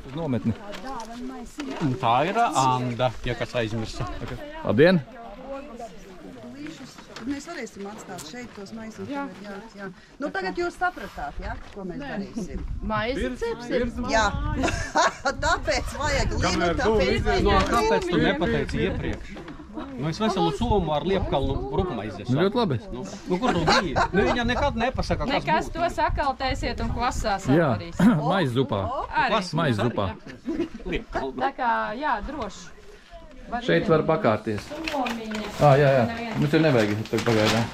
uz nometni. Tā ir Anda, ja kas aizmirsa. Labdien! Mēs varēsim atstāt šeit tos maisus. Jā. Nu, tagad jūs sapratāt, ja, ko mēs darīsim. Maizi cepsim? Jā. Tāpēc vajag līnu, Kāpēc tu nepateici iepriekš? Es veselu somu ar liepkalnu rupmaizes. Ļoti labi. Kur tu biji? Viņa nekad nepasaka, kas Nekas būtu. to sakaltēsiet un kvasā Jā, savarīs. maiz zupā. Maiz zupā. Tā kā, jā, droši. Šeit var pakārties. Somiņa. Jā. Mums jau nevajag tagad pagaidām.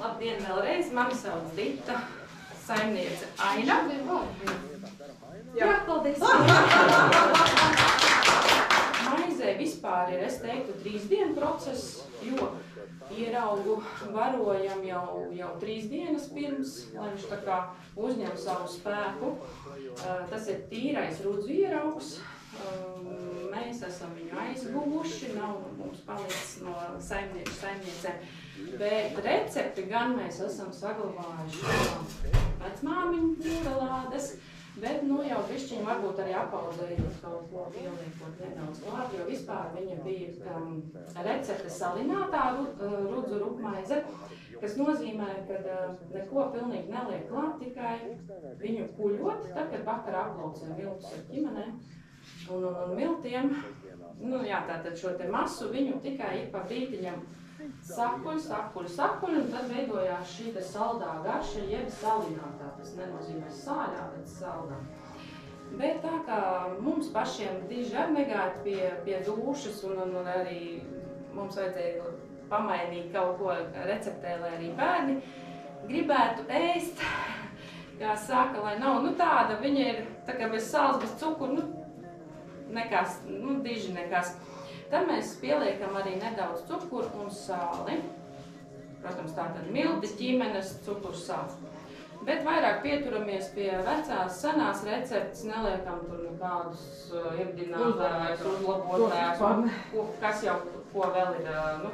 Labdien vēlreiz, mani sauc Dita, saimniece Aina. Jā, paldies. Maizē vispār ir, es teiktu, 3 dienu process, jo ieraugu varojam jau 3 dienas pirms, lai viņš tā kā uzņem savu spēku. Tas ir tīrais rudzu ieraugs. Mēs esam viņu aizguvuši, nav mums palicis no saimniecēm. Bet recepti gan mēs esam saglabājuši no vecmāmiņu mūrelādes, bet jau bišķiņi varbūt arī apaudzējot kaut ko pieliekot nedaudz klāt, jo vispār viņa bija recepte salinātā rudzu rupmaize, kas nozīmē, ka neko pilnīgi neliek klāt, tikai viņu kuļot, tad, kad vakar aplaucē miltus ar ķimenēm un miltiem, tātad šo te masu viņu tikai ik pa brītiņam sakuļ, un tad veidojās šī te saldā garša, jeb salinātā. Tas nenozīmē sāļā, bet saldā. Bet tā kā mums pašiem diži arī negāja pie dūšas, un arī mums vajadzēja pamainīt kaut ko receptē, lai arī bērni gribētu ēst. Kā saka, lai nav, tāda, viņa ir tā kā bez sāls, bez cukuru, nekas, diži nekas. Tad mēs pieliekam arī nedaudz cukuru un sāli. Protams, tātad milti, ķimenes, cukurs, sāls. Bet vairāk pieturamies pie vecās, senās receptes, neliekam tur nekādus irdinātājus, uzlabotājus, kas jau ko vēl ir,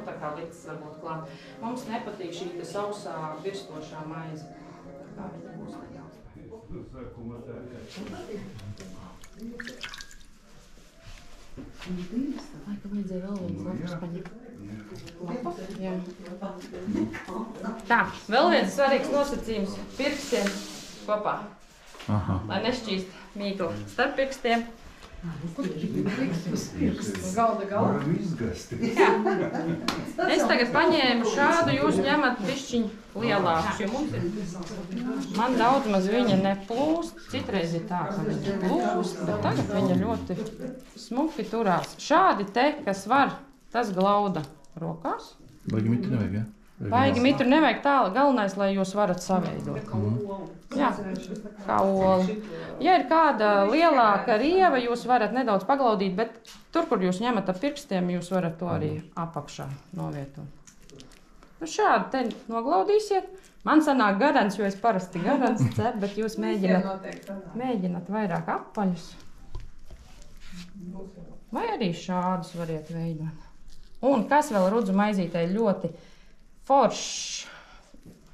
tā kā licis varbūt klāt. Mums nepatīk šī te sausā, virstošā maize. Kā viņa būs nedaudz. Laika vajadzēja vēl viens lapas paņemt. Jā. Tā, vēl viens svarīgs nosacījums - pirkstiem kopā. Lai nešķīst mīklu starp pirkstiem. Galda. Es tagad paņēmu šādu, jūs ņemat pišķiņu lielākus, jo mums ir. Man daudz maz viņa neplūst, citreiz ir tā, ka viņa plūst, bet tagad viņa ļoti smuki turās. Šādi te, kas var, tas glauda rokās. Baigi mitru nevajag, ja? Baigi mitru nevajag tā, galvenais, lai jūs varat saveidot. Jā, kā ola. Ja ir kāda lielāka rieva, jūs varat nedaudz paglaudīt, bet tur, kur jūs ņemat ar pirkstiem, jūs varat to arī apakšā novietot. Šādi te noglaudīsiet. Man sanāk garants, jo es parasti garants cep, bet jūs mēģināt vairāk apaļus. Vai arī šādus variet veidot. Un kas vēl rudzu maizītei ļoti foršs,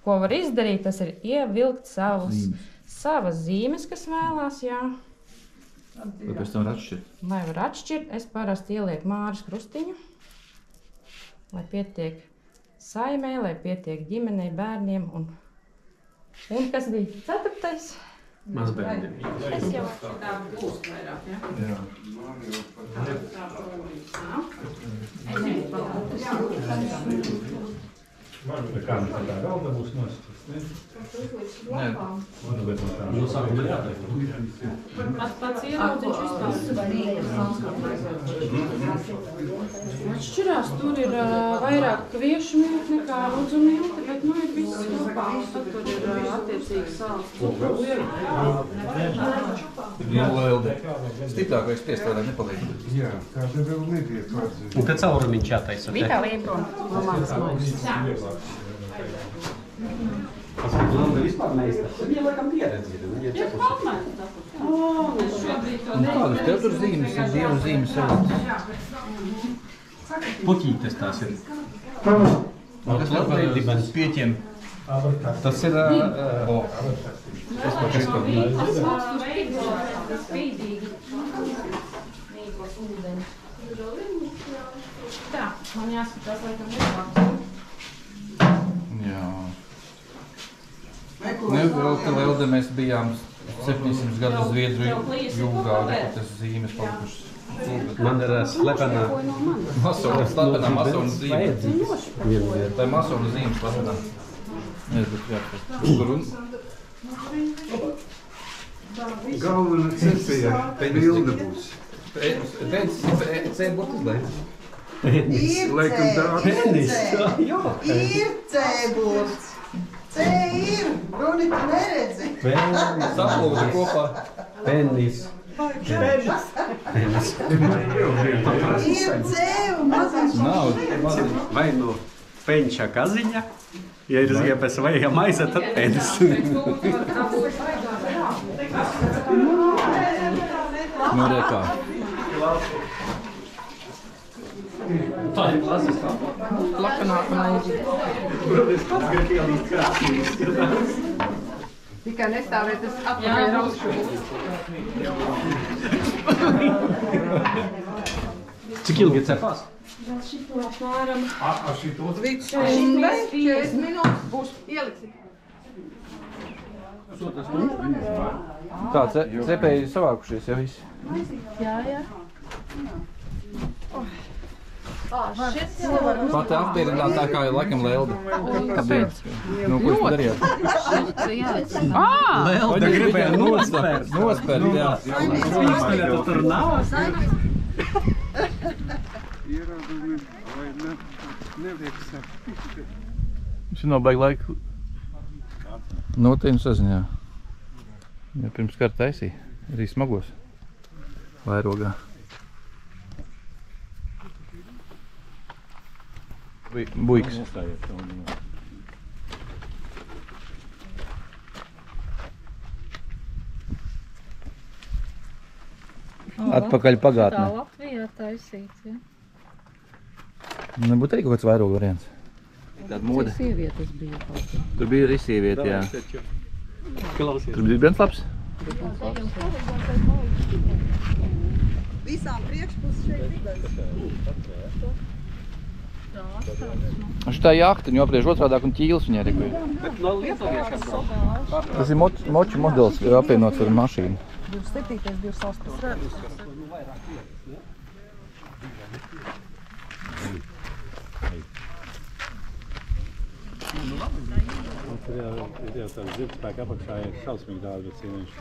ko var izdarīt, tas ir ievilkt savas zīmes, kas vēlās, jā. Vai pēc tam var atšķirt? Vai var atšķirt, es parasti ielieku Māras krustiņu, lai pietiek saimē, lai pietiek ģimenei, bērniem un kas bija 4. Mazbērni. Es jau tā būs vairāk, ja? Jā. Man kā tā galda būs nositās, ne? Nē. Nu, sākumā jāteikt. Pats ieraudziņš vispār. Atšķirās, tur ir vairāk kviešu milti nekā rudzu milti, bet ir viss kopā. Tad tur ir attiecīgi sāls cukurs. Stiprāk vai spiest vēl nepalīdz. Jā, kāda vēl nebiet vajadzēja. Un te caurumiņš jātaisa. Vitālija prom no manas maisas. Tas ir Landa vispār meistars. Viņa laikam pieredzi ir. Viņa ir cepusi. Es šobrīd to Kādas tev tur zīmes ir, dievu zīmes savas? Puķītes tās ir. Tas ir par pieķiem. Tas ir... Tas par kas kaut spīdīgi. Mīklas ūdeni. Tā, man jāskatās, laikam nebāk. Jā. Vēl te Lelde mēs bijām 700 gadu Zviedru jūgā, tas zīmes palikušas. Man ir slepenā. Slepenā masona zīme. Tā ir masona zīme slepenā. Nezinu, jāpēc. Galvenā sesija bilde būs. C-burtis, lai? Laikam tā. Ir C-burts. C ir. Runi, tu neredzi. Saplūda kopā. Penis. Ir C un mazais. Nav. Vai nu penča kaziņa, ja ir ziepes vai ja maize, tad penis. Nu, rekā. Tā ir klasiskā. Lakanāk maizi. Tikai nestāvēt, tas atpakaļ raušu. Cik ilgi cepās? Apmēram Līdz 40 minūtes būs ieliksi. Tā, cepēji savākušies jau visi. jā. Pati apmierinātā kā jau laikam Lelde. Kāpēc? Nu, ko jūs darījāt? Lelde gribēja nospērt. Nospērt, jā. Izskaļā tur nav. Ieradumi vai neliek sapīt. Viņš nav baigi laiku. Noteikti saziņā. Ja pirms kara taisīja, arī smagos. Vairogā. Buiks. Atpakaļ pagātnē. Tā Latvijā taisīts, ja? Nebūtu arī kaut kāds vairoga variants. Tāda mode. Cik sievietes bija kaut kā? Tur bija arī sieviete, jā. Klausies. Tur bija viens labs. Visām priekšpuses šeit vidēs. Šitā jahta, viņa apriež otrādāk un ķīls viņai rekuja. Bet no lietuviešiem brauc. Tas ir moču modelis, apvienots ar mašīnu. 27. 28. Tur jau tāds dzirdspēka apakšā ir šausmīgi daudz, bet viņš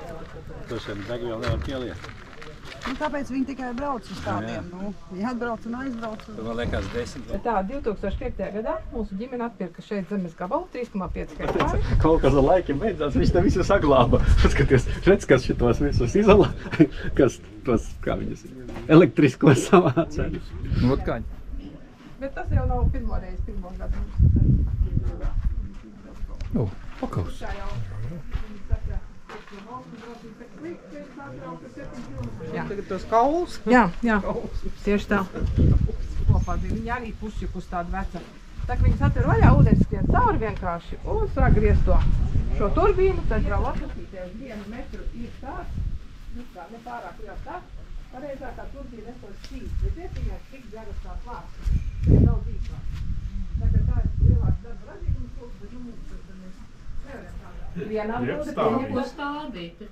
droši vien degvielu nevar pieliet. Nu, tāpēc viņi tikai brauc uz tādiem, nu, ja atbrauc un aizbrauc. Man liekas 10. Tā, 2005. gadā mūsu ģimene atpirka šeit zemes gabalu, 3,5 hektāri. Kaut kas ar laikiem beidzās, viņš te visu saglāba. Paskaties, redz, kas šitos visus izala, kas tos, kā viņas ir, elektriskos savāca. Nu, ot kā. Bet tas jau nav pirmo reizi, pirmo gadu. Nu, pakaus. Jā. Tagad tos kaulus? Jā, tieši tā. Kopā viņi arī pušķi uz tādu veca. Tā, ka viņas atver vaļā, ūdens skrien cauri vienkārši un sāk griezt to šo turbīnu, tad jau atlasīties 1 metru ir tāds, nu kā nepārāk jau tāds, pareizākā turbīna esot šīs, bet ietiņās tik garas tās lāsas, tie nav dīkās. Tā, ka tā ir lielāks darba ražīgums, bet nu mums tad mēs nevaram tādā. Viena atbilde pieņemt.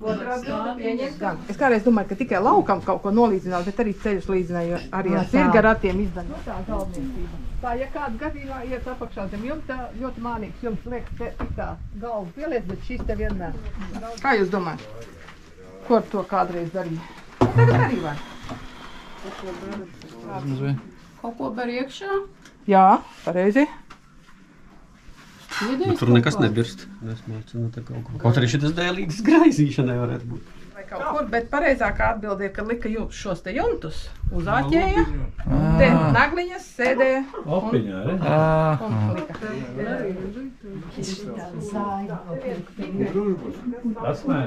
Otra atbilde pieņemt gan. Es kādreiz domāju, ka tikai laukam kaut ko nolīdzināt, bet arī ceļus līdzināju arī ar sirga ratiem izdaņu. Nu tā galvniecība. Tā, ja kāds gadījumā iet apakšā zem jumta, ļoti mānīgs jums liekas, te tik tā galvu pieliec, bet šis te vienmēr. Kā jūs domājat? Ko ar to kādreiz darīja? Tagad arī var. Kaut ko ber iekšā? Jā, pareizi. Tur nekas nebirst. Kaut arī šitas dēlīgas graizīšanai varētu būt. Vai kaut kur, bet pareizākā atbilde ir, ka lika šos te jumtus uz āķēja, te nagliņas sēdēja Opiņā, re? un lika. Asmēr.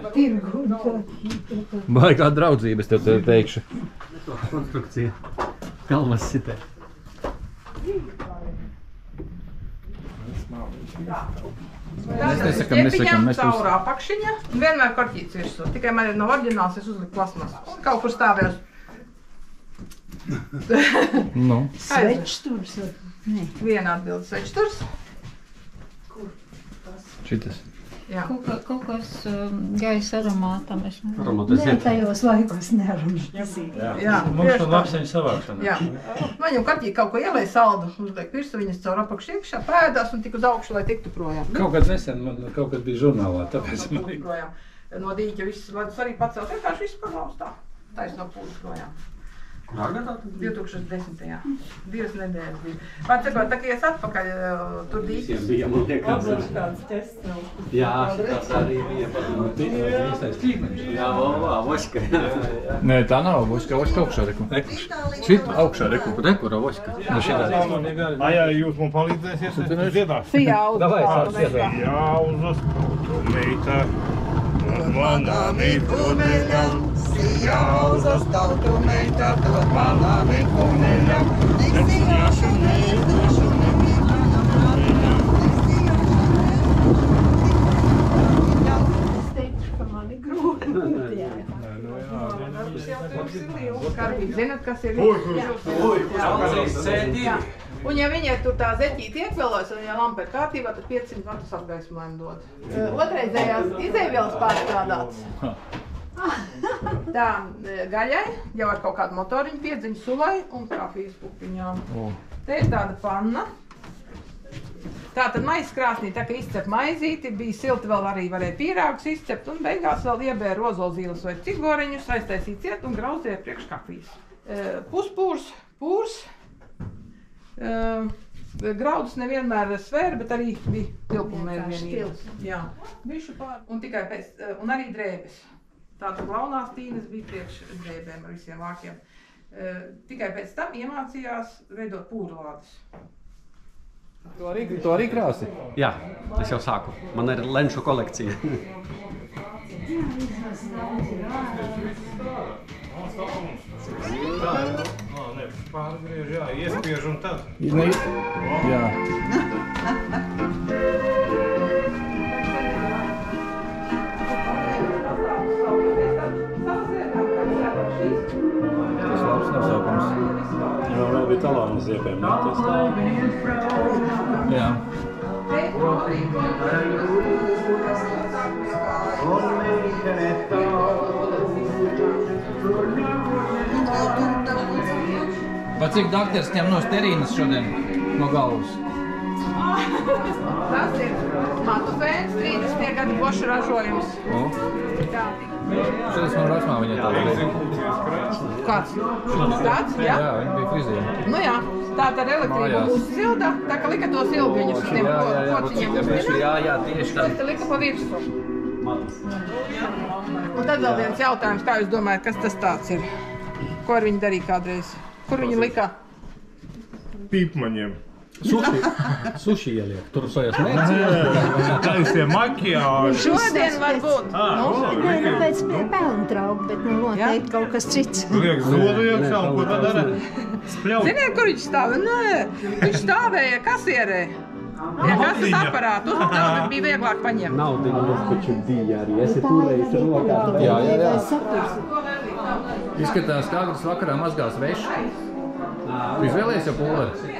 Baigā draudzība, es tev teikšu. Konstrukcija. Galvas sitē. Nesakam, caurā apakšiņa, vienmēr kartīts virsū. Tikai man ir nav oriģināls, es uzliku plasmas. Kaut kur stāvēs. Svečsturs. Viena atbilde svečsturs. Šitas. Jā. Kaut kas gaisa aromātam. Nē, tajos laikos nerunājas. Jā, Mums ir lapseņu savākšana. Jā. Man jau kartīgi kaut ko ielēja saldu, uzliek virsū, viņas caur apakšu iekšā, pēdās un tik uz augšu, lai tiktu projām. Kaut kad nesen, man kaut kad bija žurnālā, tāpēc man ir. Projām. No dīķa viss, lai tas arī pacelt, vienkārši viss pagaustā. Taisno pūles projām. 2010. 2 nedēļas bija. Man cikot, tā kā es atpakaļ tur dīķis. Bija, man liekas. Kāds tests nav. Jā, šitas arī bija. Jā, voška. Nē, tā nav voška, voška augšā reku. Šit augšā reku, rekura voška. No šitā. Ja jūs man palīdzēsiet, es dziedāšu. Davai, sāc dziedāt. Jāuzas meita, manām ikuneļam. Jāuzas tautu meita, dod manām ikuneļam. Nesināšu neizdošu nevienam manam. Es teikšu, ka mani grūti. Karvīgi, zināt, kas ir? C2. Un ja viņai tur tā zeķīti iekvēlojas un ja lampa ir kārtībā, tad 500 vatus apgaismojumu dod. Otrreizējās izēvielas pārstrādāts. Tā, gaļai jau ar kaut kādu motoriņu, piedziņu sulai un kafijas pupiņām. Te ir tāda panna. Tātad maizes krāsnī, tā kā izcep maizīti, bija silti vēl arī varēja pīrāgus izcept un beigās vēl iebēra ozolzīles vai cigoriņus, aiztaisīja ciet un grauzēja priekš kafijas. Puspūrs, pūrs. Graudus nevienmēr svēra, bet arī bija tilpumērvienības. Jā, bišu pār. Un tikai pēc, un arī drēbes. Tātad glaunās tīnes bija priekš drēbēm ar visiem vākiem. Tikai pēc tam iemācījās veidot pūrlādes. To arī krāsi? Jā, es jau sāku. Man ir lenšu kolekcija. Pārgriež, jā, iespiež un tad. Jā. Tas labs nosaukums. Jā, vēl bija talā no ziepēm, ne? Jā. Pa cik dakteris ņem no sterīnas šodien no galvas? Tas ir matufēns, 30. gadu bošu ražojums. Šodien man vecmā viņai tāda bija. Kāds? Tāds? Jā? Jā, viņa bija frizēra. Nu jā, tā tad elektrība būs silda, tā kā lika tos ilgiņus uz tiem kociņiem. Jā, tieši tā. Tas te lika pa virsmu. Un tad vēl viens jautājums, kā jūs domājat, kas tas tāds ir? Ko ar viņu darīja kādreiz? Kur viņi lika? Pīpmaņiem. Suši ieliek, tur sojas Taistie makiāži. Šodien var būt. Nē, nu pēc pelntrauka, bet nu noteikti kaut kas cits. Liek zodu iekšā un ko tad dara? Spļaut. Ziniet, kur viņš stāvēja? Nē, viņš stāvēja kasierē. Ja kases aparātu, tad bija vieglāk paņemt. Naudiņu mums taču bija arī. Esi turējis rokā. Jā. Izskatās, kā agras vakarā mazgās vešu. Tu izvēlējies jau pulveri?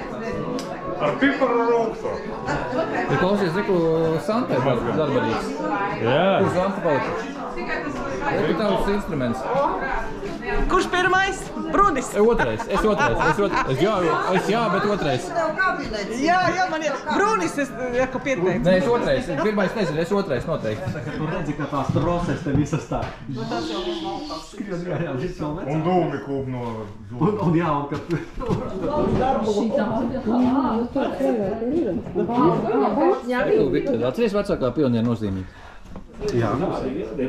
Ar piparu rūkstu. Ja klausies, reku Santē darbarīgs. Jā. Kur Santa palika? Reku tavs instruments. Kurš pirmais? Brunis. Otrais. Es jā, bet otrais. Jā, man ir. Brunis, es jaku pieteicu. Nē, es otrais. Pirmais nezinu, es otrais noteikti. Tu redzi, ka tās troses te visas tā. Un dūmi kūp no zodu. Un jā, un ka... Atceries vecākā pionieru nozīmīgi. Jā.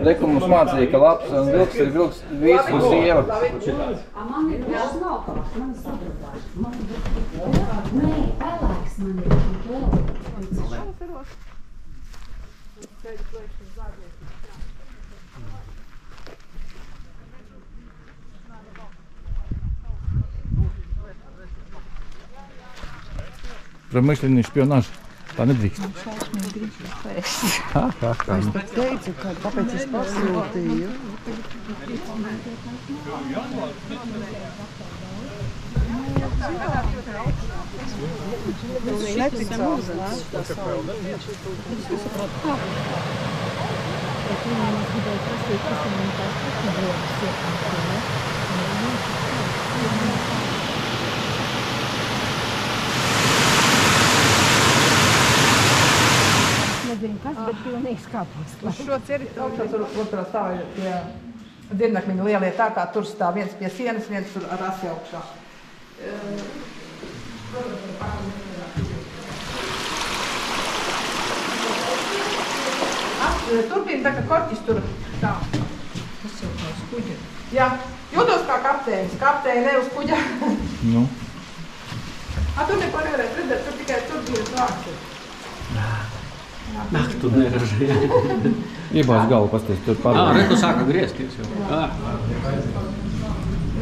Reku mums mācīja, ka labs un vilks ir vilks, vīrs un sieva. Man ir tas nav kāds, man ir sadrabājums. Nē, pelēks man ir. Промышленный шпионаж. Tā nedrīkst. Šausmīgi gribu pēst. Es pat teicu, kāpēc es pasūtīju. Neticās, ne? Tas Nezinu, kas, bet pilnīgs kāpos. Uz šo cirti augšā tur otrā stāvā pie diennakmeņa lielie tā, kā tur stāv viens pie sienas, viens tur ar asi augšā. Turpina tā, ka korķis tur tā. Tas jau kā uz kuģa. Jā, jūtos kā kapteinis. Kapteini ne uz kuģa. Nu. Tur neko nevarēs redzēt, tur tikai tur bija vārds. Tu neraži. Iebāz galvu, pasties, tur pārāk. Re, tu sāka griezties jau.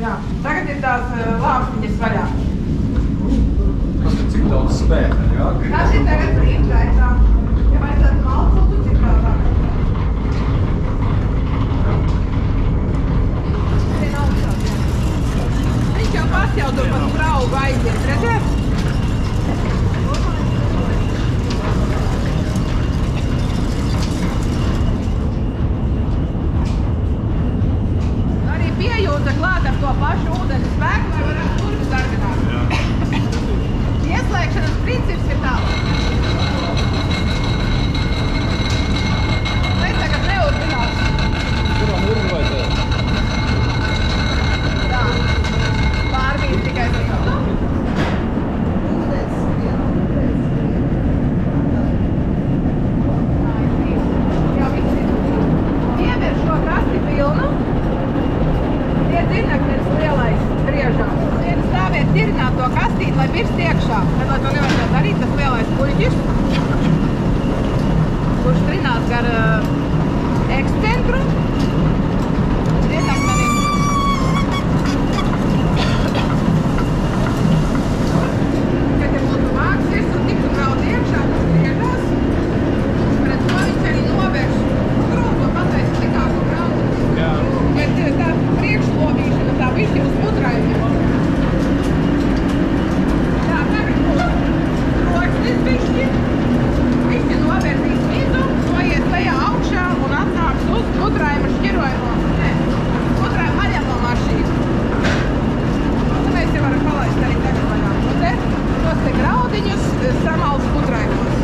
Jā, tagad ir tās lāpstiņas vaļā. Kas ir cik daudz spēka, jā? Tas ir tagad priekšgaitā. Ja vajadzētu malcotu, cik vēl tā. Viņš jau pats jau tur pat draugu aiziet, redzēt? Arī piejūta klāt ar to pašu ūdeni spēku, lai varētu durvis dargināt. Ieslēgšanas princips ir tāds. Lai tagad neurdinās. Kuram urvajadzēja? Tā. Pārvīt tikai tā. Jā, viss ir. Iever šo krasti pilnu. Tie dzirnaknes lielais briežās. Ir stāvēt dzirināt to kastīti, lai pirst iekšā. Tad, lai to nevarētu darīt, tas lielais puļķis, kurš trinās gar ekscentru. Dzirdnakmenim. Kad ir būtu māksis un tiktu grauti iekšā, tas briežās. Pret to viņš arī novērš grūto pataisa tikāko graudu. Jā. Bet tā priekšlovīšana, tā višķi uz putrājumiem. Jā, tagad būs roksnis višķi. Višķi novērzīs vidu, noies lejā augšā un atnāks uz putrājuma šķirojamo. Nē, putrājuma maļamo mašīnu. Un mēs jau varam palaist arī tagad lejā. Un te tos te graudiņus samals putrājumos.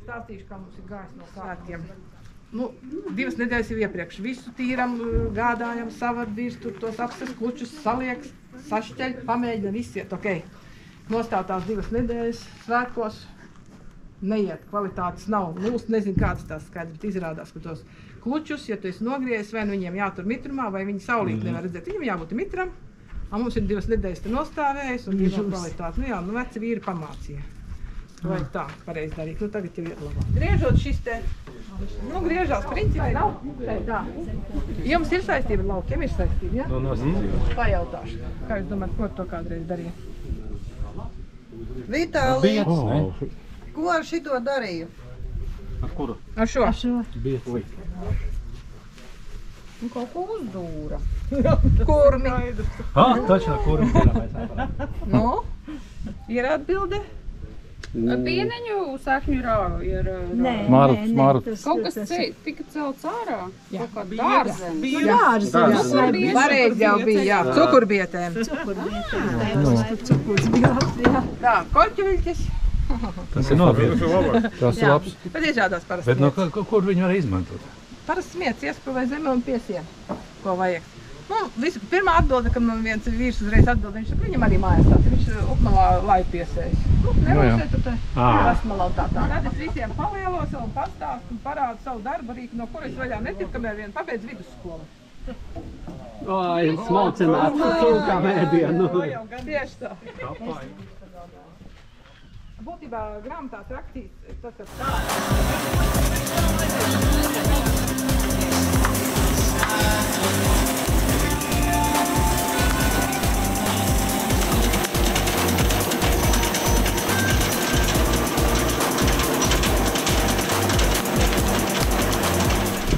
Stāstīšu, kā mums ir gājis no svētkiem. Nu, 2 nedēļas jau iepriekš. Visu tīram, gādājam, savardīs, tur tos apsas klučus saliek, sašķeļ, pamēģina, viss iet, ok. Nostāv tās 2 nedēļas svētkos, neiet, kvalitātes nav. Nu, nezinu, kādas tās skaidrs, bet izrādās, ka tos klučus, ja tu esi nogriezis, vai nu viņiem jātur mitrumā, vai viņi saulīt nevar redzēt. Viņam jābūt mitram, un mums ir 2 nedēļas te nostāvējis, un ir kvalitāte. Nu jā, nu veci vīri pamācīja. Vajag tā, pareizi darīt. Nu tagad jau ir labāk. Griežot šis te, nu griežās principā nav. Tā. Jums ir saistība ar laukiem, ir saistība, ja? No nosacījums. Pajautāšu. Kā jūs domājat, ko to kādreiz darīja? Vitālija, ne? ko ar šito darīju? Ar kuru? Ar šo? Bieti. Nu, kaut ko uzdūra. Kurmi. Точно, kurmi pirmais. Nu, ir atbilde? Pieneņu sakņu rāvu ir Smārus. kaut kas tika celts ārā. Jā. Kaut kā dārzenis. Dārzenis. Pareizi jau bija, jā. Cukurbietēm. Tā, korķuļķis. Tas ir nopietni. Tas ir labs. Bet izrādās parasti Bet no smietis. kur viņi var izmantot? Parasti smietis iesprūvē zemē un piesien, ko vajag. Nu, pirmā atbilde, kad man viens vīrs uzreiz atbild, viņš saka, viņam arī mājās tāds, viņš upmalā laivu piesējas. Nu, nerūsē, tu te rasmalā tā. Tad es visiem palielos un pastāstu un parādu savu darba rīku, no kuras vaļā netiek, kamēr vien pabeidz vidusskolu. Ai, smalcināt, kā mēdienu. Tieši tā. Būtībā grāmatās rakstīts, tas, ka tā.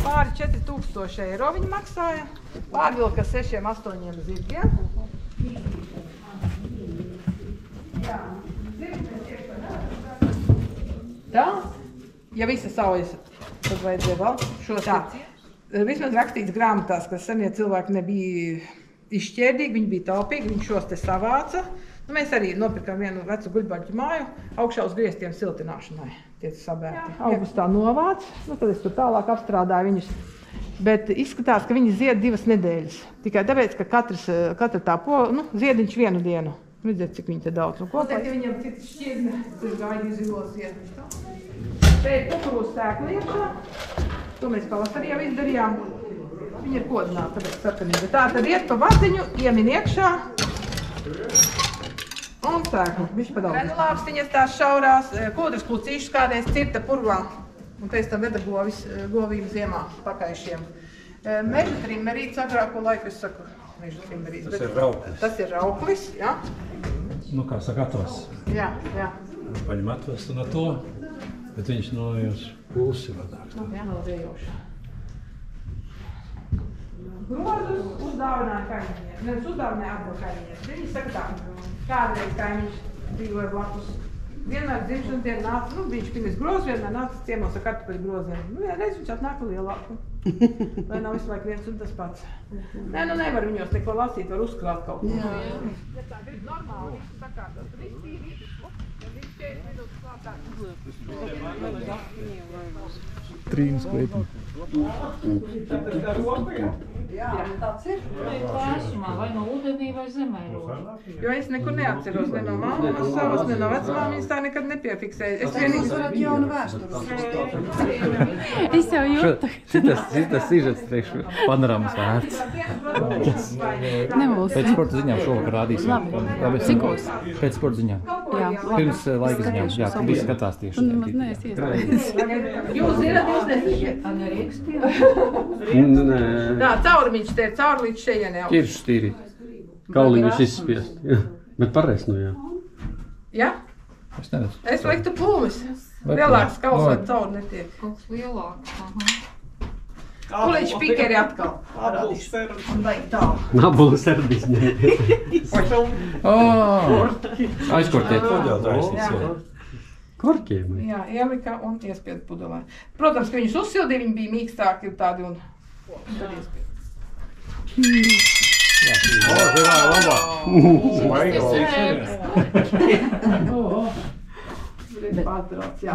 Pāri 4000 eiro viņi maksāja, pārvilka 6-8 zirgiem. Tā, ja visa saujas, tad vajadzēja vēl šos tā. Vismaz rakstīts grāmatās, ka senie cilvēki nebija izšķērdīgi, viņi bija taupīgi, viņi šos te savāca. Nu, mēs arī nopirkām vienu vecu guļbaļķu māju, augšā uz griestiem siltināšanai, tie sabērti. Augustā novāc, nu tad es tur tālāk apstrādāju viņus. Bet izskatās, ka viņi zied 2 nedēļas. Tikai tāpēc, ka katra tā ziediņš vienu dienu. Redziet, cik viņi te daudz. Nu, kopā. Ja viņam cits šķirne, tas gaidi zilos ziediņš. Šeit kukurūzu sēkli iekšā. To mēs pavasarī jau izdarījām. Viņi ir kodināti, tāpēc sarkanīgi. Tā tad iet pa vadziņu, iemin iekšā. Un sēkli, bišķi pa daudz. Granulāpstiņas tās šaurās, kūdras klucīšas kādreiz cirta purvā. Un pēc tam veda govīm ziemā pakaišiem. Meža trimerīts agrāko laiku, es saku, meža trimerīts. Tas ir rauklis. Tas ir rauklis, jā. Nu, kā saka, atvas. Jā, jā. Paņem atvastu no to, bet viņš no jūs pulsi vadāk. Jā, no vējošā. Grozus uzdāvināja kaimiņiem. Nevis uzdāvināja atbil kaimiņiem. Viņi saka tā, kādreiz kaimiņš dzīvoja blakus. Vienmēr dzimšanas dienu nāca, viņš pirms grozu vienmēr nāca ciemos ar kartupeļu groziem. Vienreiz viņš atnāka lielāku. Lai nav visu laiku viens un tas pats. Nē, nevar viņos neko lasīt, var uzkrāt kaut ko. Ja tā grib normāli, visu sakārtot, viss tīri, viss 40 minūtes klātāk. Trīnas kleipuma. Jā, tāds ir. Klāsumā vai no ūdenī vai zemē roda. Jo es nekur neatceros, ne no mammas savas, ne no vecmāmiņas tā nekad nepiefiksēju. Es vienīgi varētu jaunu vēsturi. Es jau jūtu. Šitas sižets priekš panorāmas vērts. Nebūs. Pēc sporta ziņām šovakar rādīsim. Labi. Cikos? Pēc sporta ziņām. Jā. Pirms laika ziņām. Jā, tu visi skatās tieši. Un maz neesi iestrādījis. Jūs zināt, jūs nesiet. Tā, caurumiņš te ir cauri līdz šejienē. Kiršus tīri. Kauliņus izspiest. Jā. Bet pareiz no jā. Ja? Es neredzu. Es liktu plūmis. Lielāks kauls vai cauri netiek. Kaut lielāks. Kulīši pikeri atkal. Vai tā. Nabulu serdiņi. Aizkortiet. Korkiem. Jā, ielika un iespied pudelē. Protams, ka viņus uzsildīja, viņi bija mīkstāki tādi un tad iespied.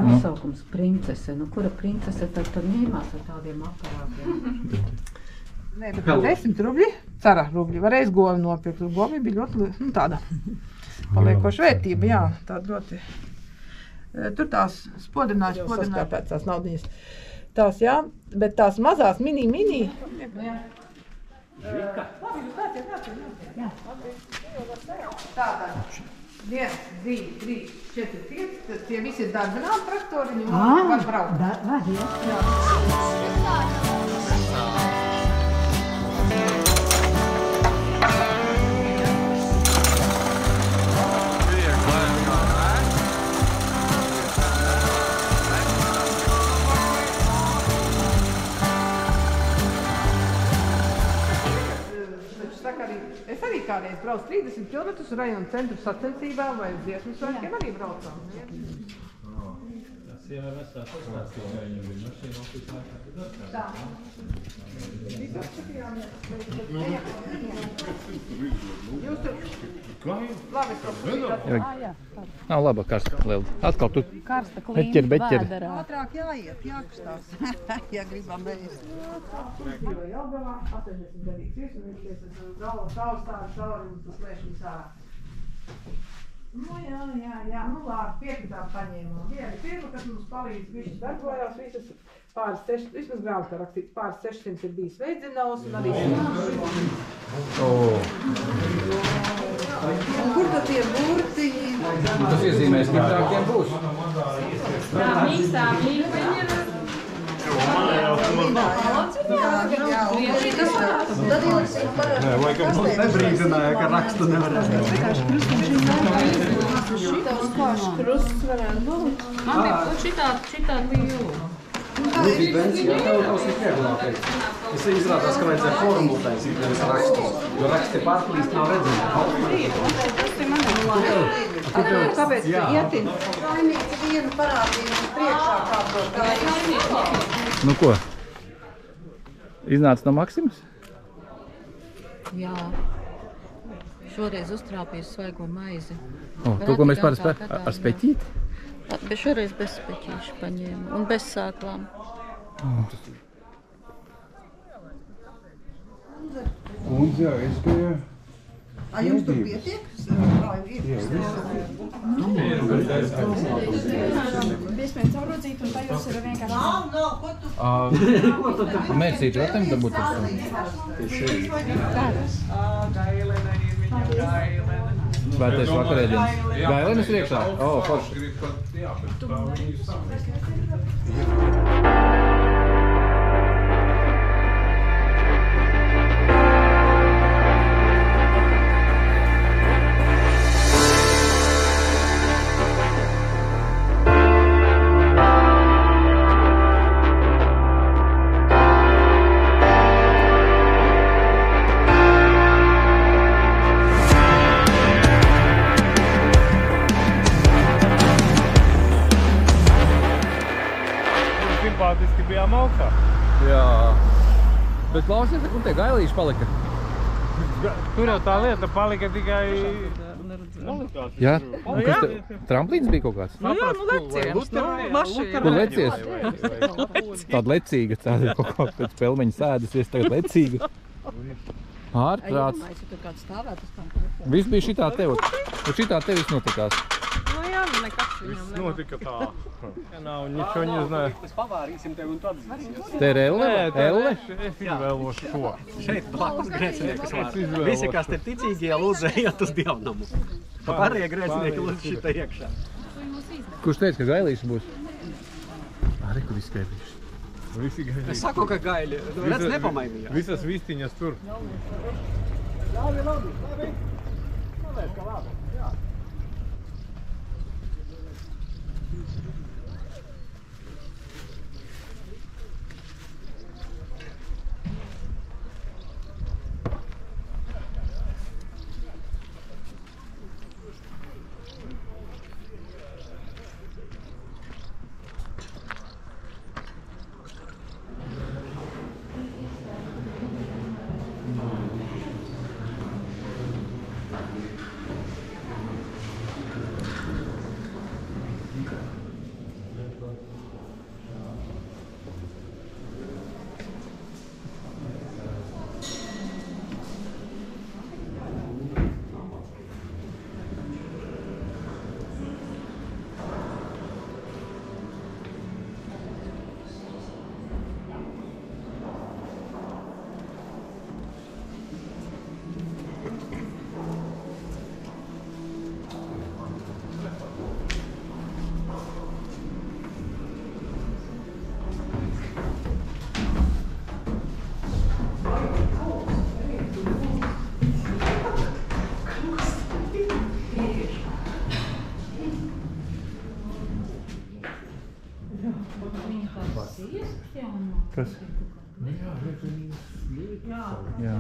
Nosaukums princese. Nu, kura princese tad ņēmās ar tādiem aparātiem? Nē, bet 10 rubļi, cara rubļi, varēs govi nopirkt. Govi bija ļoti tāda paliekoša vērtība, jā, tāda ļoti. Tur tās spodrinājās pēc tās naudiņas. Tās, jā, bet tās mazās mini. Žika. Tātad 1, 2, 3, 4, 5, tie visi ir darbināti traktoriņi, un var braukt. Es arī kādreiz braucu 30 km rajonu centru sacensībām vai uz dziesmu svētkiem arī braucām. Sievai vesels pastāstīja, ka viņam bija mašīna oficiālā. Tā. Visi apskatījāmies. Jūs tur... Labi, Nav laba karsta liela. Atkal tu Karsta klīna beķeri. Ātrāk jāiet, jākustās, ja gribam ēst. Dzīvo Jelgavā, 80 gadīgs visu, viņš ir galva cauri un tas lēšņi sārā. Nu jā, nu labi, piekritām paņēmām. Viena firma, kas mums palīdz, višķi darbojās, visas pāris 600, vismaz grāmatā rakstīts, pāris 600 ir bijis veidzinājums un arī Un kur tad tie burtiņi? Tas iezīmēs, ka tākiem būs. Jā, mīkstā mīkveņi ir. Nē, laikam mums nebrīdināja, ka rakstu nevarēs. Šitāds kāds krusts varētu būt. Man bija šitā liela. Tas ir vieglākais. Es izrādās, ka vajadzēja formulu taisīt, nevis rakstus. Jo raksti pārplīst nav redzami. Kāpēc tu ietin? Laimīgs vienu parādījumu priekšā kāpot gājus. Nu ko? Iznāca no Maksimas? Jā. Šoreiz uztrāpīju svaigo maizi. To, ko mēs pāris ar speķīti? Bet šoreiz bez speķīšu paņēmu un bez sāklām. Kundze, es pie... Jums tur pietiek? Biespējams caurrodzīt un tajos ir vienkārši... Nav, ko tu? Mērcīt ratem dabūt ar savu. Gailena ir viņa gailena. Svētais vakarēdienas. Gailenes ir iekšā? Forši. Simpātiski bijām augstā. Jā. Bet klausies, un tie gailīši palika? Tur jau tā lieta palika tikai... Jā? Un kas te? Tramplīns bija kaut kāds? Nu jā, nu leciens, nu mašīna. Kur lecies? Tāda lecīga, tāda kaut kā pēc pelmeņa sēdusies, tagad lecīga. Ārprāts. Viss bija šitā tev. Un šitā tev viss notikās. Nu jā, nekas viņam Viss notika tā. Ja nav, ničo nezināju. Mēs pavārīsim tev un tu atzīsies. Te ir Elle? Elle? Es izvēlos šo. Šeit blakus grēciniekas vārds. Visi, kas te ticīgie, lūdzu ejot uz dievnamu. Pārējie grēcinieki lūdzu šitā iekšā. Kurš teica, ka gailīši būs? Arī, kur izskaidrīši. Visi gaļi. Es saku, ka gaļi. Redz, nepamainījās. Visas vistiņas tur. Labi. Paldies, ka labi. Jā. Kas? Jā.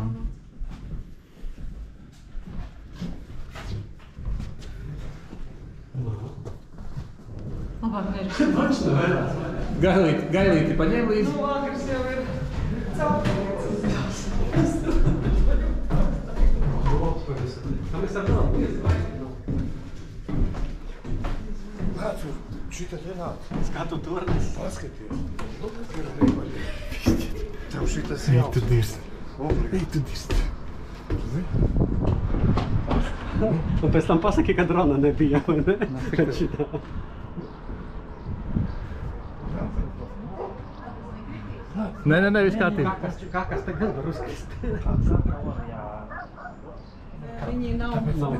Labāk nerakstīt. Gailīti paņem līdzi. Nu, agrs jau ir caurpilīts. Šitā nenāk. Skatu turnes. Paskaties. Tev šitas jau. Ej, tu dirst. Un pēc tam pasaki, ka drona nebija, vai ne? Nē, viss kārtībā. Kā kas tagad var uzkrist? Viņi nav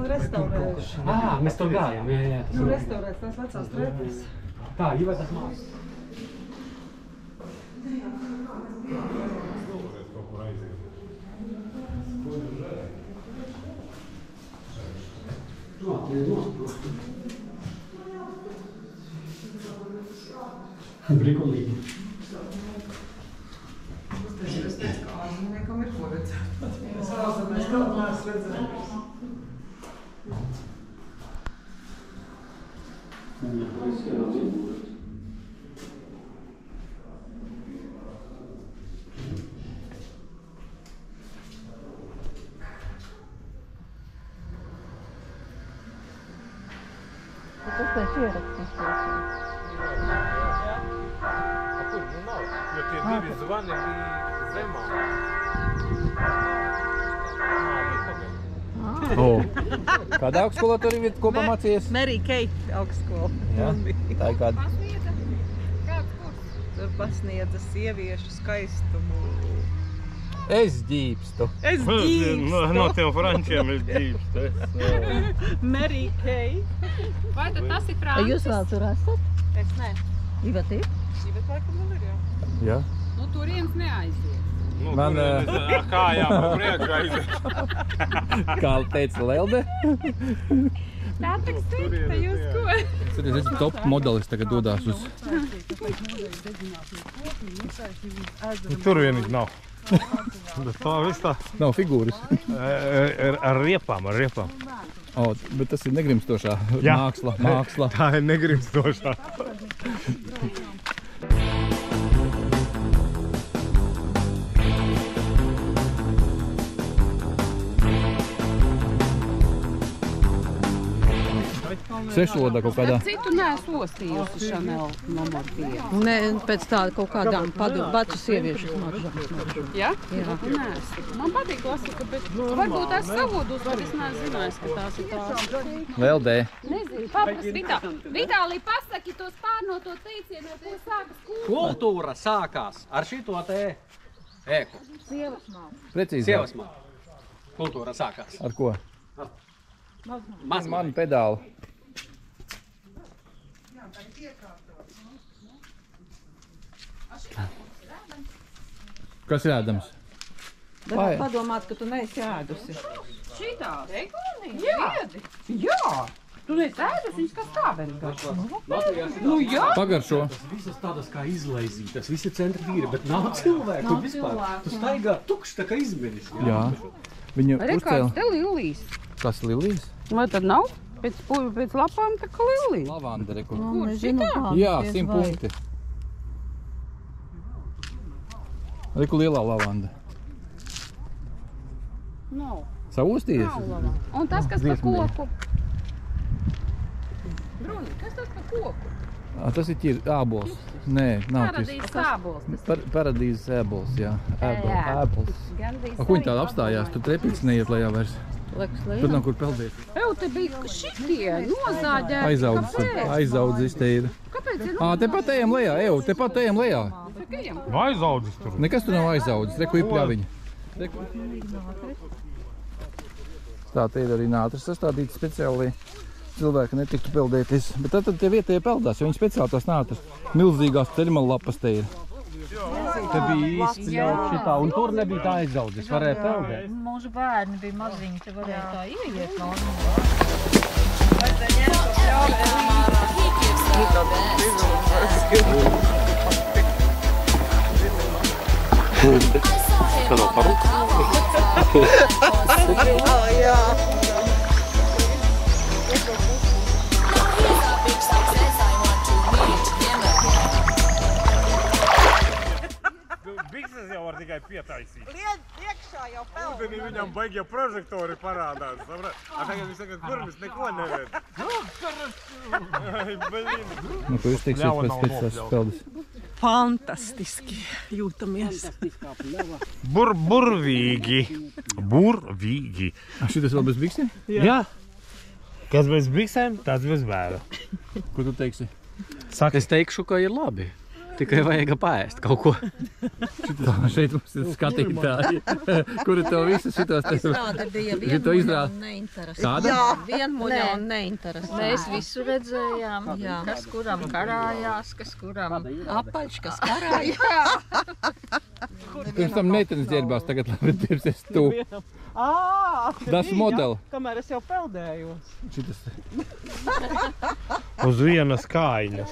restaurējuši. Mēs to gājām, jā. Nu, restaurēts tās vecās trepes. Tā, jau tas mās. Brikulīgi. Es teicu, ka ārzemniekam ir ko redzēt. Es ārzemēs kaut neesmu redzējis. Tas taču ierakstīs to. Kur, nu nav, jo tie divi zvani bija zemā. Kādā augstskolā tur ir kopā mācījies? Mary Kay augstskola. Jā, tā ir kāda. Kāds kurs? Tur pasniedza sieviešu skaistumu. Es ģīpstu. No tiem frančiem es ģīpstu. Mary Kay. Vai tad tas ir Francis? Jūs vēl tur esat? Es ne. Ivet ir? Ivet laikam vēl ir, jā. Jā. Nu, tur viens neaiziet. Man kājām pa priekšu aiziet. Kā teica Lelde? Tā tak slikta, jūs ko? Tad es redzu, top modelis tagad dodās uz... Tur vienīgi nav. Tā viss tā. Nav figūras. Ar riepām. Bet tas ir negrimstošā māksla. Tā ir negrimstošā. Svešvalodā kaut kādā. Citu neesmu ostījusi Chanel numur 5. Ne, pēc tāda kaut kādām baču sieviešu smaržām. Ja? Jā. Neesmu. Man patīk klasika, bet varbūt es savodus, bet es neesmu zinājis, ka tās ir tās. Leldē. Nezinu, papras Vitālī, pasaki tos pārnoto teicienu, ar ko sākas kultūra. Kultūra sākās ar šito te ēku. Sievas māla. Precīzi. Sievas māla. Kultūra sākās. Ar ko? Mani pedāli. Kas ir ēdams? Vai padomāt, ka tu neesi ēdusi? Šitās? Jā. Tu neesi ēdusi, viņas kā skābeni garšo. Nu jā. Pagaršo. Tas visas tādas kā izlaizītas, visi centri vīri, bet nav cilvēku vispār. Tu staigā tukšs tā kā izmenis. Jā. Viņu Re, uzcēla. kāds te lilijas. Kas lilijas? Vai tad nav? Pēc lapām tā kā lilija. Lavanda, reku. Kur šitā? Jā, 100 punkti. Reku lielā lavanda. Nav. Saustījies? Nav lavanda. Un tas, kas pa koku? Bruni, kas tas pa koku? Tas ir ābols. Nē, nav Paradīzes ābols. Paradīzes ābols, jā. Ābols. Ko viņi tāda apstājās? Tur trepīts neiet lejā vairs. Tur nav kur peldēt. Ew, te bija šitie nozāģēti. Aizaudzis te ir. Kāpēc ir Tepat ejam lejā, tepat ejam lejā. Aizaudzis tur. Nekas tur nav aizaudzis, reku ir pļaviņa. Tā, te ir arī nātris sastādīts speciāli, lai cilvēki netiktu peldēties. Bet tad tie vietēji peldās, jo viņi speciāli tās nātris. Milzīgās termalapas te ir. Te bija izpļaut šitā, un tur nebija tā aizaudzis, varēja peldēt. Mūsu bērni bija maziņi, te varēja tā ieiet normāli. Kā nav parūk? Jā. pietaisīt. Iekšā jau peldu. Ūdenī viņam baigie prožektori parādās. Tagad viņš saka, kur mēs neko neredz. Nu, ko jūs teiksiet pēc tās peldas? Fantastiski jūtamies. Burvīgi. Burvīgi. Šitas vēl bez biksiem? Jā. Kas bez biksēm, tāds bez bēra. Ko tu teiksi? Es teikšu, ka ir labi. Tikai vajag paēst kaut ko. Šeit mums ir skatītāji, kuri tev visu šitos te... Izrāde bija vienmuļa un neinteresanta. Kāda? Jā, vienmuļa un neinteresanta. Mēs visu redzējām, kas kuram karājās, kas kuram apaļš, kas karājās. Pirms tam meitenes ģērbās, tagad labi ģērbsies tu. Das modeli. Kamēr es jau peldējos. Šitas. Uz vienas kājiņas.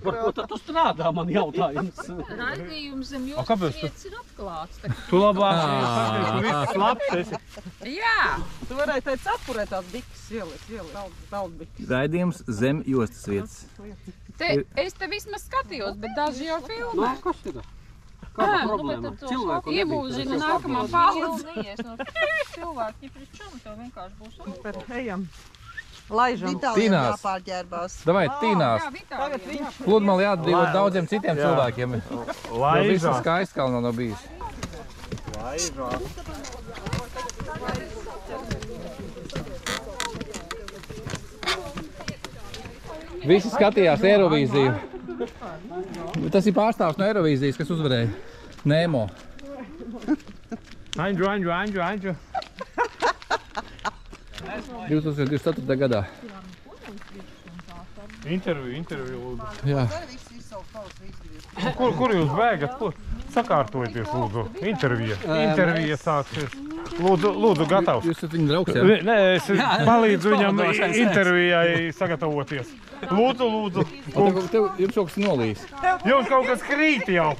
Par ko tad tu strādā, man jautājums? Raidījums zem jūsu vietas ir atklāts. Tu labāk viss labs esi. Jā! Tu varēji teikt apurēt tās biks ielikt, peldbiks. Raidījums zem jostas vietas. Es te vismaz skatījos, bet daži jau filmē. Nu, kas ir? Kāda problēma? Cilvēku iemūžina nākamā paudze. Cilvēki, ja pret čumu tev vienkārši būs Super, ejam. Laižam. Tīnās. Jāpārģērbās. Davai, tīnās. Tagad viņš. Pludmali jāatdzīvot daudziem citiem cilvēkiem. Laižā. Viss Skaistkalnā nav bijis. Laižā. Visi skatījās Eirovīziju. Tas ir pārstāvs no Eirovīzijas, kas uzvarēja. Nemo. Andžu. 2024. gadā. Interviju lūdzu. Jā. Kur jūs bēgat? Sakārtojieties lūdzu. Intervija sāksies. Lūdzu gatavs. Jūs esat viņa draugs, jā? Nē, es palīdzu viņam intervijai sagatavoties. Lūdzu. Tev jums kaut kas nolīs. Jums kaut kas krīt jau.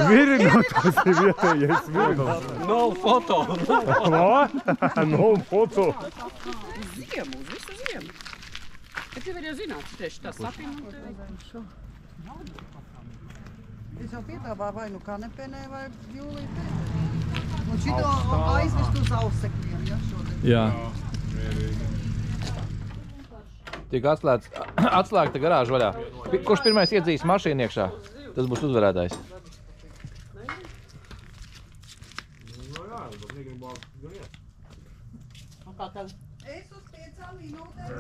Virinātājs ir vietējais virinātājs. No foto. No foto. ziemu, uz visu ziemu. Bet jau ir jau zināts, tieši tā sapina. Es jau piedāvāju vai nu kanepēnē vai jūlītē. Un šito aizvest uz ausekļiem, ja, šodien. Jā. Tiek atslēgta garāža vaļā. Kurš pirmais iedzīs mašīnu iekšā? Tas būs uzvarētājs. Es uz 5 minūtēm.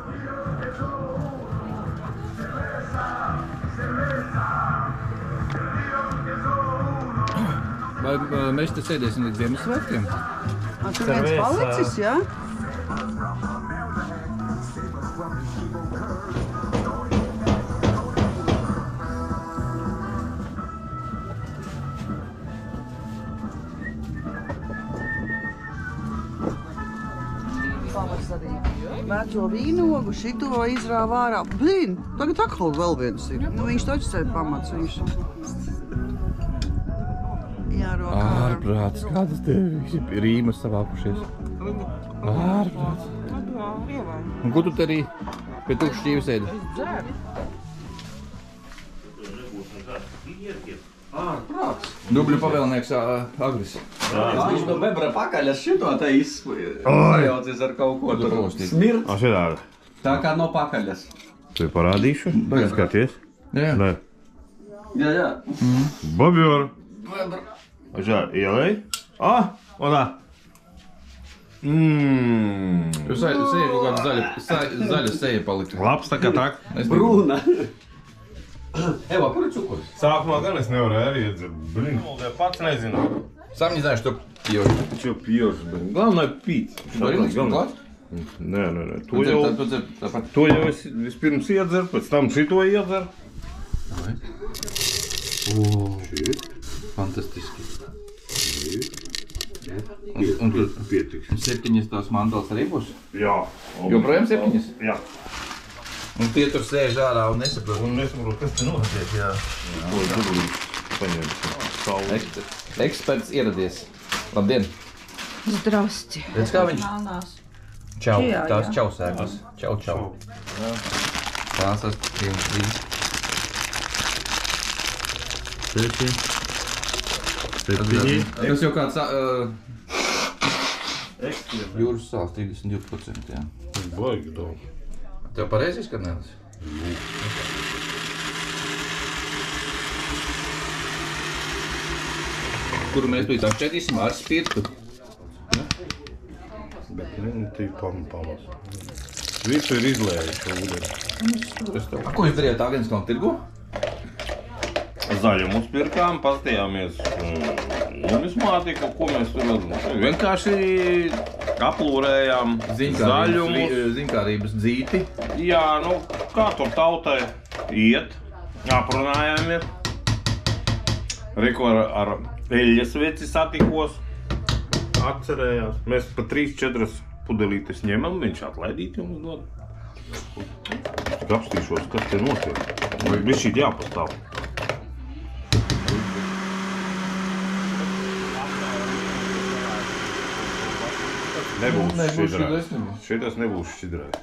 Vai mēs te sēdēsim līdz Ziemassvētkiem? Tur viens palicis, jā? Veco vīnogu, šito izrāva ārā. Blin, tagad atkal vēl viens ir. Nu, viņš taču sev pamats, viņš. Jārokā. Ārprāts, kādas te rīmas savākušies. Ārprāts. Un ko tu te arī pie tukšas šķīves ēdi? Ārprāts. Dubļu pavēlnieks Agris. Viņš no bebra pakaļas šito te izsajaucies ar kaut ko tur smirt. Šitādi. Tā kā no pakaļas. Tu parādīšu? Skaties. Jā. Jā. Bobjor. Žā, ielēj. Un tā. Tu seja kaut kāda zaļa seja palika. Labs tā kā tak. Brūna. Eva, kur ir cukurs? Sākumā gan es nevarēju arī iedzert. Blin, pats nezinu. Сам не знаю, что пьешь. Что пьешь, блин? Главное пить. Nē. To jau es vispirms iedzeru, pēc tam šito iedzeru. Fantastiski. Un tur 7 tās mandalas arī būs? Jā. Joprojām 7? Jā. Un tie tur sēž ārā un nesaprot. Un nesaprot, kas te notiek, jā. Eksperts ieradies. Labdien! Zdrasti! Redz, kā viņš Čau, Čijā, tās jā. čau sēklas. Čau, čau. Tās 1, 2, 7. Tas jau kāds jūras sāls 32%, jā. Tas baigi daudz. Tev pareizi izskanēlis? Kuru mēs līdzāk šķētīsim ar spirtu. Bet tī palas. Visu ir izlējuši ūdeni. Ko jūs darījāt Agenskalna tirgu? Zaļumu uzpirkām, pastījāmies numismātiku, ko mēs tur vienkārši aplūrējām zaļumus. Ziņkārības dzīti. Jā, nu, kā tur tautai iet, aprunājāmies. Reku ar eļļas veci satikos, atcerējās. Mēs pa 3-4 pudelītes ņemam, viņš atlaidīt jums dod. Es tik apstīšos, kas te notiek. Vajag bišķīt jāpastāv. Nebūs šķidrājs. Šitas nebūs šķidrājs.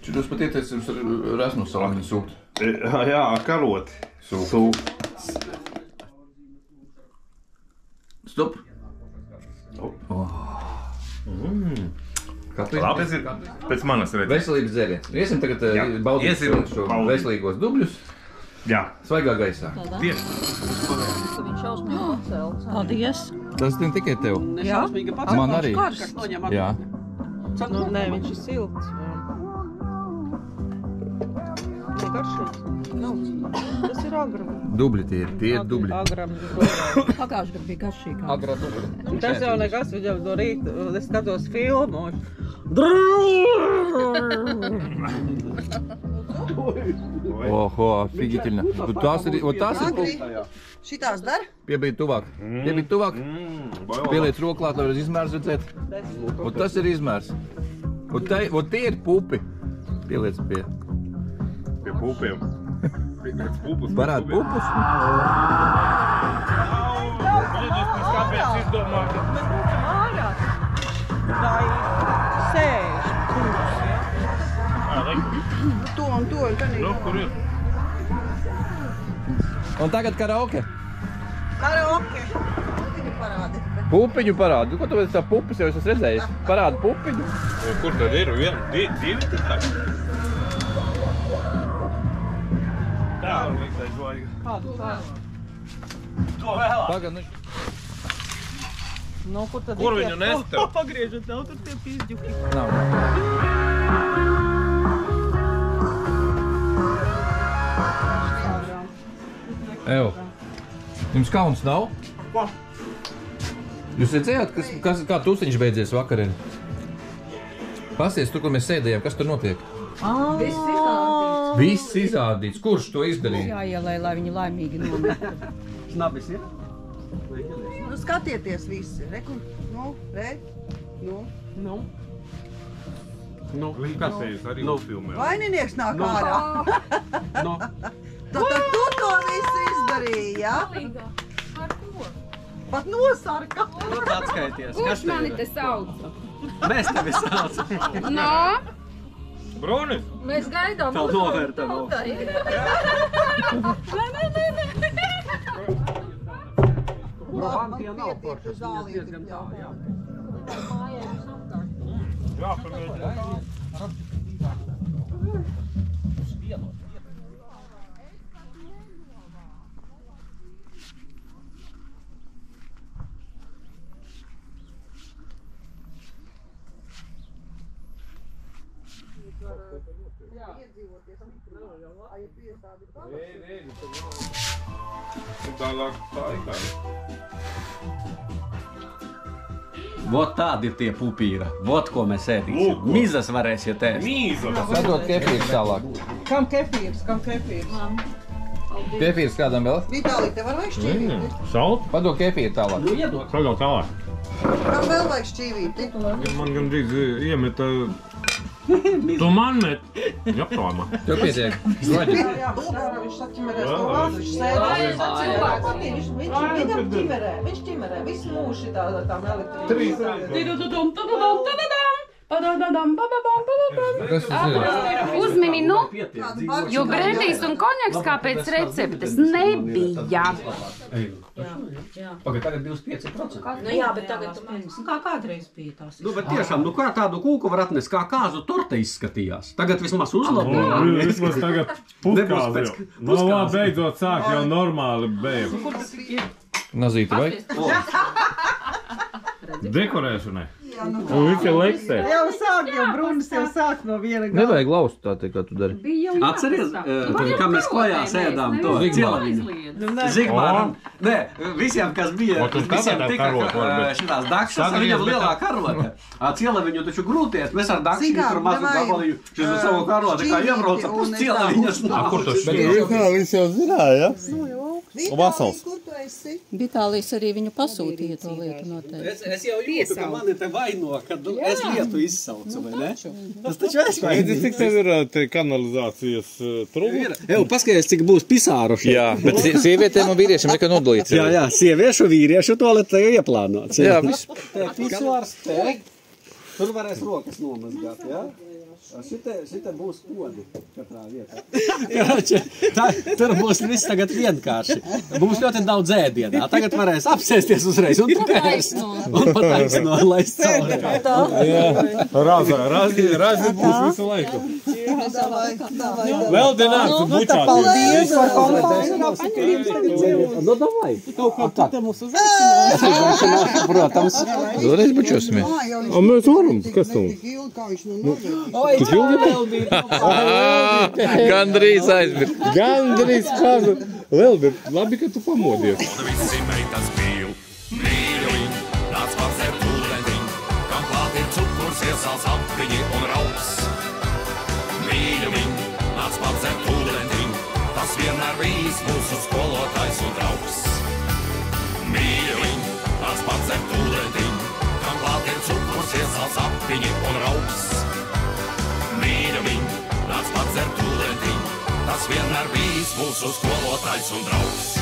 Šitas pat ieteicams ar resnu salāņu sūkt. Jā, karoti. Sūkt. Stop. Labi, pēc manas redzes. Veselības dzēriens. Iesim tagad baudīt šo veselīgos dubļus. Jā. Svaigā gaisā. Tieši. Viņš šausmīgi pacēlts. Paldies. Tas ne tikai tev. Jā? Man arī. Jā. Nu, nē, viņš ir silts. Negaršīgs. Tas ir agra. Dubļi tie ir dubļi. Agra. Pagājuši gadu bija garšīgā. Agra dubļi. Tas jau nekas, viņam no rīta, es skatos filmu. Oho, figitiļna. Tās ir Agri, šitās dar? Piebīt tuvāk. Piebīt tuvāk. Pieliec roklāt, lai varēs izmērs redzēt. Un tas ir izmērs. Un tie ir pupi. Pieliec pie pupiem. Parād pupus. Kāpēc izdomāt? Mēs būsim ārā. Vai sēž pūs, ja? To un kanīgi. Nu, kur ir? Un tagad karaoke. Karaoke. Pupiņu parādi. Pupiņu parādi. Ko tu vēl tā pupus jau esmu redzējis? Parādi pupiņu. Kur tad ir? Divi tikai? Tā, liktais vajag. Kādu tādu? To vēlāk. Pagad, nu... Nu, kur tad Kur viņu nes tev? Pagriežot, nav tur tie pīzģuki. Nav. Evo, jums kauns nav? Ko? Jūs redzējāt, kā tusiņš beidzies vakarien? Pasties tur, kur mēs sēdējām, kas tur notiek? Viss izrādīts. Viss izrādīts. Kurš to izdarīja? Jāielē, lai viņi laimīgi nomira. Snabis ir? Nu, skatieties visi. Reku, nu, re, nu. Nu, kas ejas arī filmē? Vaininieks nāk ārā. Tad tu to visu izdarīji, jā? Ar ko? Pat nosarka. Atskaities. Kurš mani te sauca? Mēs tevi saucam. Nā? Bronis! Mēs gaidām. Tev novērtē vēl. Man pietiek uz zālīti. Jā, pamēģināt. Tālāk tā ir kā. Vot tādi ir tie pupīra. Vot ko mēs ēdīsim. Lūk, ko. Mizas varēsiet ēst. Mīzas! Sadot kefīrs tālāk. Kam kefīrs? Kefīrs kādam vēl? Vitālī, tev var vajag šķīvīti? Salt? Padod kefīru tālāk. Sagāv tālāk. Kam vēl vajag šķīvīti? Man gandrīz iemeta... Tu man met! Japāma. Tev pietiek. Jā, Bulgārā viņš saķimerēs to vārdu, viņš sēdēs. Viņš ķimerē, visu mūžu tām elektrības. Uzmini, nu, jo brendijs un konjaks kā pēc receptes nebija. Pagaid, tagad 25%. Nu jā, bet tagad tu mēnesi. Kā kādreiz bija tās? Nu, bet tiešām, nu kā tādu kūku var atnest, kā kāzu torte izskatījās? Tagad vismaz uzlaboja. Vismaz tagad puskāzi jau. Nu, labi, beidzot sāk jau normāli bēgt. Nazīti vai? Dekorēšanai. Un viņš jau leksē. Jau sāk, jau Brunis jau sāk no viena gala. Nevajag laust tā, kā tu dari. Atceries, kā mēs klajā sēdām to cielaviņu? Zigmāram. Nē, visiem, kas bija, visiem tika šitās dakšas, viņam lielā karote. Cielaviņu taču grūties, mēs ar dakšu tur mazu gabaliņu, šis uz savu karote, kā iebrauca pus cielaviņas. Kur tu Viņš jau zināja, ja? Vasals. Vitālijs arī viņu pasūtīja to lietu noteikti. Es jau jūtu, ka mani te vaino, kad es lietu izsaucu, vai ne? Tas taču es vainīgi. Cik tev ir te kanalizācijas trūkums? Jau, paskaties, cik būs pisāru šeit. Jā, bet sievietēm un vīriešiem nekā nodalīts. Jā, sieviešu, vīriešu toalete jau ieplānots. Jā, viss. Te pisuārs, te. Tur varēs rokas nomazgāt, jā? Šite būs kodi katrā vietā. Tur būs viss tagad vienkārši. Būs ļoti daudz ēdienā. Tagad varēs apsēsties uzreiz un pataisno, lai cauri. Razi būs visu laiku. Vēl dienāk, tu bučāties. Nu, davai. Kaut kā te mūs uzaicināt. Protams. Vēlreiz bučosimies. A mēs varam, kas tu? Tik ilgi peldīt. Gandrīz aizmirst. Gandrīz kādu. Lelbi, labi, ka tu pamodies. Un visi meitas mīl, mīļuļi, nāc pārsēt ūdentiņ, kam klāt ir cukurs, iesāls apviņi un raups. Mīļuļi, nāc pārsēt ūdentiņ, tas vienmēr bijis mūsu skolotājs un draugs. Mīļuļi, nāc pārsēt ūdentiņ, kam klāt ir cukurs, iesāls apviņi un raups. Mīļuļi, nāc pārsēt ūdentiņ, tas vienmēr bijis mūsu skolotājs un draugs.